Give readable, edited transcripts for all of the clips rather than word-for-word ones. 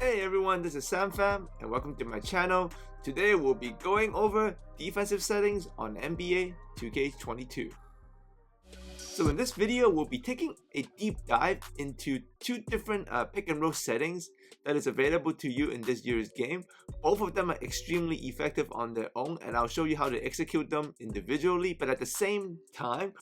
Hey everyone, this is SamFam and welcome to my channel. Today we'll be going over defensive settings on NBA 2K22. So in this video, we'll be taking a deep dive into two different pick and roll settings that is available to you in this year's game. Both of them are extremely effective on their own, and I'll show you how to execute them individually, but at the same time,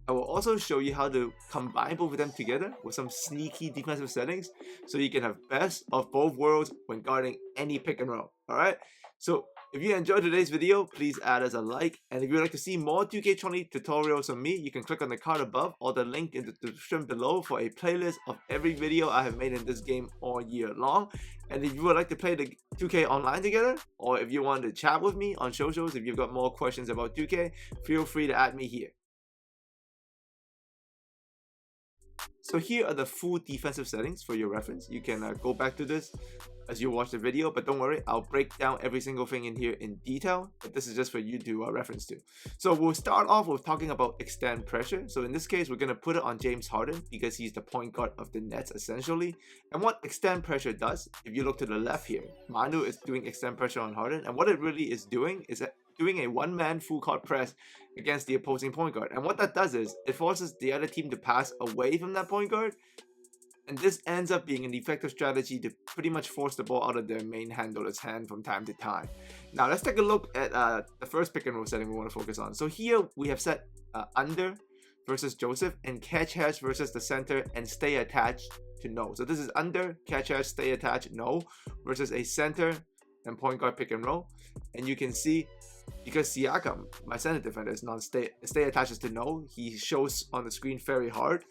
I will also show you how to combine both of them together with some sneaky defensive settings so you can have best of both worlds when guarding any pick and roll. Alright, so if you enjoyed today's video, please add us a like, and if you'd like to see more 2K20 tutorials from me, you can click on the card above or the link in the description below for a playlist of every video I have made in this game all year long. And if you would like to play the 2K online together, or if you want to chat with me on socials, if you've got more questions about 2K, feel free to add me here. So here are the full defensive settings for your reference. You can go back to this as you watch the video, but don't worry, I'll break down every single thing in here in detail, but this is just for you to reference to. So we'll start off with talking about extend pressure. So in this case, we're going to put it on James Harden because he's the point guard of the Nets essentially. And what extend pressure does, if you look to the left here, Manu is doing extend pressure on Harden, and what it really is doing is doing a one-man full court press against the opposing point guard. And what that does is it forces the other team to pass away from that point guard, and this ends up being an effective strategy to pretty much force the ball out of their main handler's hand from time to time. Now let's take a look at the first pick and roll setting we want to focus on. So here we have set under versus Joseph and catch hash versus the center and stay attached to no. So this is under, catch hash, stay attached, no, versus a center and point guard pick and roll. And you can see, because Siakam, my center defender, is stay attaches to no, he shows on the screen very hard,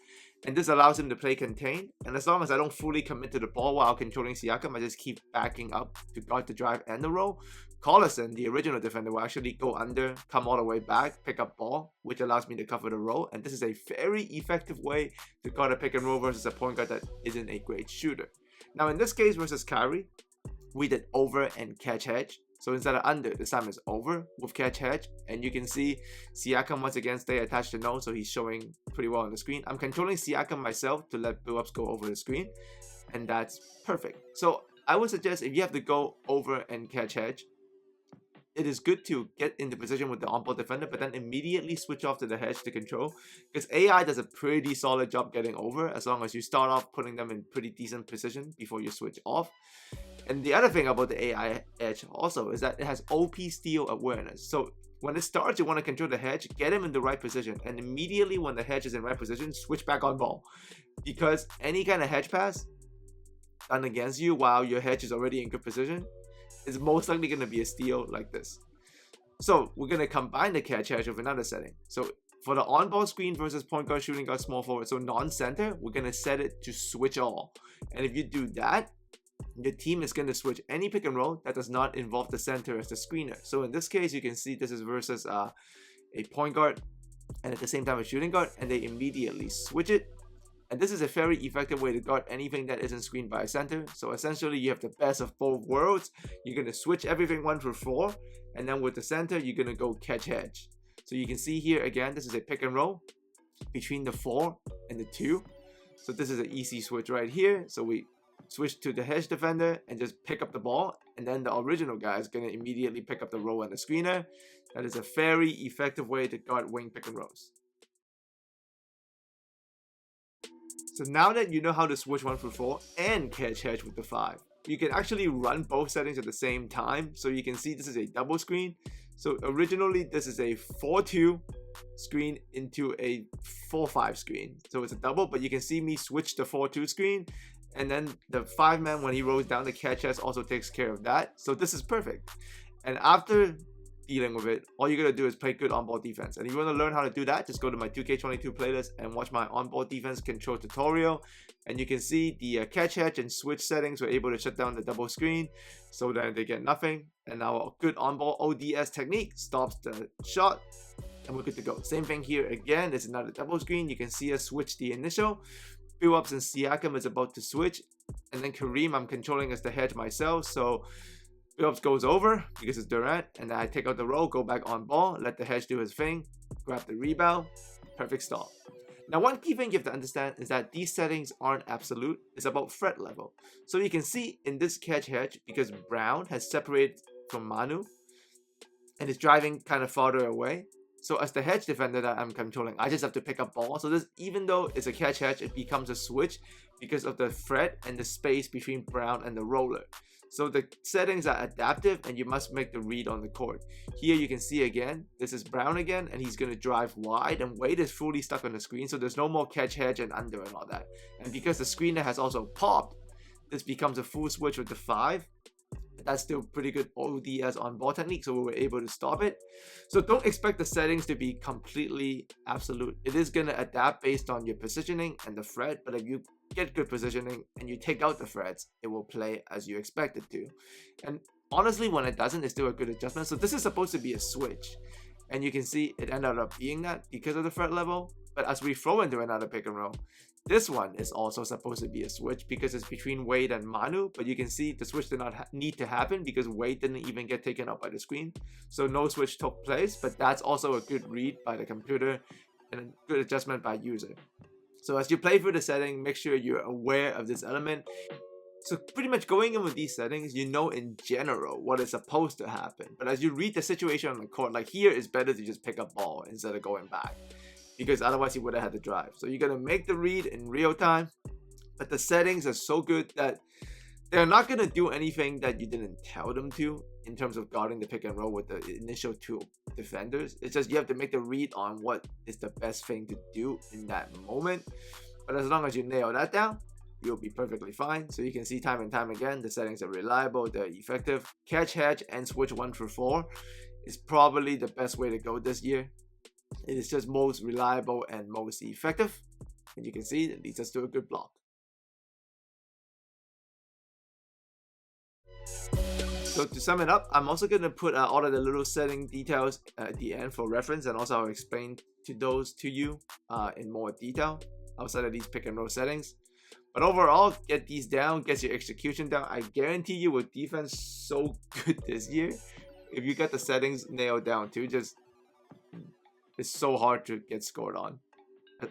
and this allows him to play contained. And as long as I don't fully commit to the ball while controlling Siakam, I just keep backing up to guard the drive and the roll, Collison, the original defender, will actually go under, come all the way back, pick up ball, which allows me to cover the roll. And this is a very effective way to guard a pick and roll versus a point guard that isn't a great shooter. Now in this case versus Kyrie, we did over and catch hedge. So instead of under, this time is over with catch hedge. And you can see Siakam once again stay attached to no, so he's showing pretty well on the screen. I'm controlling Siakam myself to let build-ups go over the screen, and that's perfect. So I would suggest if you have to go over and catch hedge, it is good to get into position with the on-ball defender, but then immediately switch off to the hedge to control, because AI does a pretty solid job getting over as long as you start off putting them in pretty decent position before you switch off. And the other thing about the AI edge also is that it has OP steal awareness. So when it starts, you want to control the hedge, get him in the right position, and immediately when the hedge is in right position, switch back on ball. Because any kind of hedge pass done against you while your hedge is already in good position is most likely going to be a steal like this. So we're going to combine the catch hedge with another setting. So for the on-ball screen versus point guard, shooting guard, small forward, so non-center, we're going to set it to switch all. And if you do that, your team is going to switch any pick and roll that does not involve the center as the screener. So in this case, you can see this is versus a point guard and at the same time a shooting guard, and they immediately switch it. And this is a very effective way to guard anything that isn't screened by a center. So essentially, you have the best of both worlds. You're going to switch everything 1 through 4, and then with the center, you're going to go catch hedge. So you can see here again, this is a pick and roll between the 4 and the 2. So this is an easy switch right here. So we switch to the hedge defender and just pick up the ball, and then the original guy is going to immediately pick up the roll and the screener. That is a very effective way to guard wing pick and rolls. So now that you know how to switch 1 through 4 and catch hedge with the 5, you can actually run both settings at the same time. So you can see this is a double screen. So originally this is a 4-2 screen into a 4-5 screen. So it's a double, but you can see me switch the 4-2 screen, and then the 5-man, when he rolls down, the catch hedge also takes care of that. So this is perfect. And after dealing with it, all you gotta do is play good on-ball defense. And if you want to learn how to do that, just go to my 2K22 playlist and watch my on-ball defense control tutorial. And you can see the catch hedge and switch settings were able to shut down the double screen so that they get nothing. And now a good on-ball ODS technique stops the shot, and we're good to go. Same thing here again. There's another double screen. You can see us switch the initial. Build-ups and Siakam is about to switch, and then Kareem I'm controlling as the hedge myself. So build-ups goes over because it's Durant, and then I take out the roll, go back on ball, let the hedge do his thing, grab the rebound, perfect stop. Now, one key thing you have to understand is that these settings aren't absolute. It's about threat level. So you can see in this catch hedge, because brown has separated from Manu and is driving kind of farther away. So as the hedge defender that I'm controlling, I just have to pick up ball. So this, even though it's a catch hedge, it becomes a switch because of the threat and the space between brown and the roller. So the settings are adaptive and you must make the read on the court. Here you can see again, this is brown again, and he's going to drive wide, and Wade is fully stuck on the screen, so there's no more catch hedge and under and all that. And because the screener has also popped, this becomes a full switch with the 5. That's still pretty good ODS on ball technique, so we were able to stop it. So don't expect the settings to be completely absolute. It is going to adapt based on your positioning and the threat, but if you get good positioning and you take out the threats, it will play as you expect it to. And honestly, when it doesn't, it's still a good adjustment. So this is supposed to be a switch, and you can see it ended up being that because of the threat level. But as we throw into another pick and roll, this one is also supposed to be a switch because it's between Wade and Manu, but you can see the switch did not need to happen because Wade didn't even get taken out by the screen. So no switch took place, but that's also a good read by the computer and a good adjustment by user. So as you play through the setting, make sure you're aware of this element. So pretty much going in with these settings, you know in general what is supposed to happen. But as you read the situation on the court, like here, it's better to just pick up ball instead of going back, because otherwise he would have had to drive. So you're going to make the read in real time, but the settings are so good that they're not going to do anything that you didn't tell them to in terms of guarding the pick and roll with the initial 2 defenders. It's just you have to make the read on what is the best thing to do in that moment. But as long as you nail that down, you'll be perfectly fine. So you can see time and time again, the settings are reliable, they're effective. Catch hedge and switch 1 through 4 is probably the best way to go this year. It is just most reliable and most effective, and you can see it leads us to a good block. So to sum it up, I'm also going to put all of the little setting details at the end for reference, and also I'll explain those to you in more detail outside of these pick and roll settings. But overall, get these down, get your execution down. I guarantee you with defense so good this year, if you get the settings nailed down too, it's so hard to get scored on.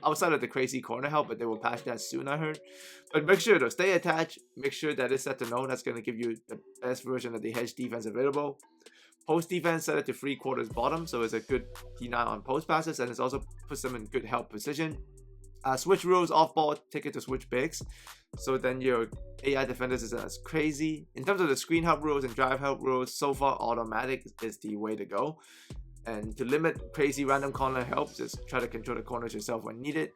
Outside of the crazy corner help, but they will patch that soon, I heard. But make sure to stay attached. Make sure that it's set to no. That's going to give you the best version of the hedge defense available. Post defense, set it to 3/4 bottom, so it's a good D9 on post passes, and it also puts them in good help position. Switch rules off ball, take it to switch bigs, so then your AI defenders isn't as crazy. In terms of the screen help rules and drive help rules, so far automatic is the way to go. And to limit crazy random corner help, just try to control the corners yourself when needed.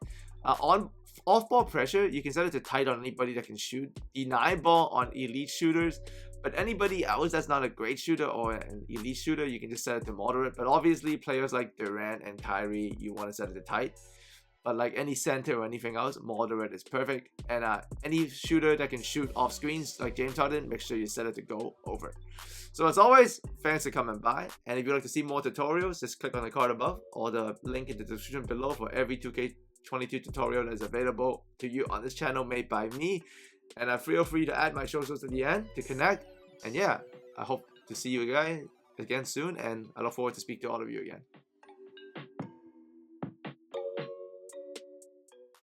On off-ball pressure, you can set it to tight on anybody that can shoot. Deny ball on elite shooters, but anybody else that's not a great shooter or an elite shooter, you can just set it to moderate. But obviously, players like Durant and Kyrie, you want to set it to tight. But like any center or anything else, moderate is perfect. And any shooter that can shoot off screens like James Harden, make sure you set it to go over. So as always, thanks for coming by. And if you'd like to see more tutorials, just click on the card above or the link in the description below for every 2K22 tutorial that is available to you on this channel made by me. And feel free to add my socials at the end to connect. And yeah, I hope to see you guys again soon, and I look forward to speak to all of you again.